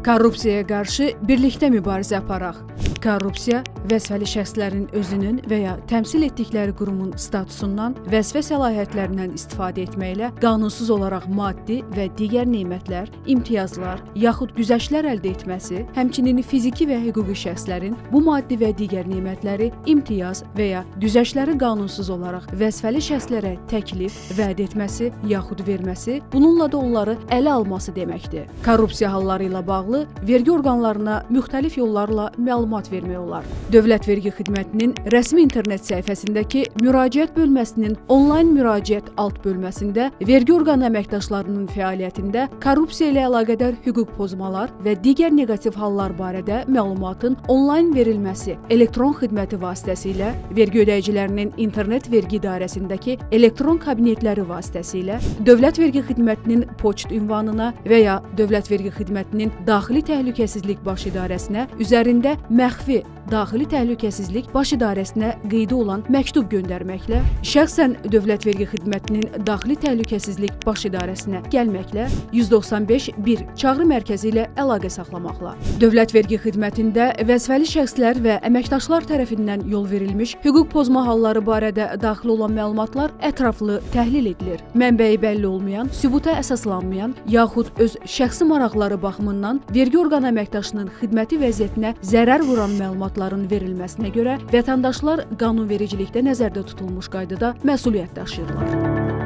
Korrupsiyaya qarşı birlikdə mübarizə aparaq. Korrupsiya, vəzifəli şəxslərin özünün və ya təmsil etdikləri qurumun statusundan, vəzifə səlahiyyətlərindən istifadə etməklə qanunsuz olaraq maddi və digər nemətlər, imtiyazlar, yaxud güzəştlər əldə etməsi, həmçinin fiziki və hüquqi şəxslərin bu maddi və digər nemətləri, imtiyaz və ya güzəştləri qanunsuz olaraq vəzifəli şəxslərə təklif, vəd etməsi, yaxud verməsi, bununla da onları ələ alması deməkdir. Korrupsiya halları ilə bağlı vergi orqanlarına müxtəlif yollarla məlumat vermək olar. Dövlət Vergi Xidmətinin rəsmi internet səhifəsindəki müraciət bölməsinin onlayn müraciət alt bölməsində vergi orqanı əməkdaşlarının fəaliyyətində korrupsiya ilə əlaqədar hüquq pozmalar və digər neqativ hallar barədə məlumatın onlayn verilməsi elektron xidməti vasitəsilə, vergi ödəyicilərinin internet vergi idarəsindəki elektron kabinetləri vasitəsilə, Dövlət Vergi Xidmətinin poçt ünvanına və ya Dövlət Vergi Xidmətinin Daxili Təhlükəsizlik Baş İdarəsinə üzərində məxfi Daxili Təhlükəsizlik Baş İdarəsinə qeydi olan məktub göndərməklə, şəxsən Dövlət Vergi Xidmətinin Daxili Təhlükəsizlik Baş İdarəsinə gəlməklə, 195-1 çağrı mərkəzi ilə əlaqə saxlamaqla. Dövlət Vergi Xidmətində vəzifəli şəxslər və əməkdaşlar tərəfindən yol verilmiş hüquq pozma halları barədə daxil olan məlumatlar ətraflı təhlil edilir. Mənbəyi bəlli olmayan, sübuta əsaslanmayan, yaxud öz şəxsi maraqları baxımından vergi orqanı əməkdaşının xidməti vəziyyətinə zərər vuran məlumatların verilməsinə görə vətəndaşlar qanunvericilikdə nəzərdə tutulmuş qaydada məsuliyyət daşıyırlar.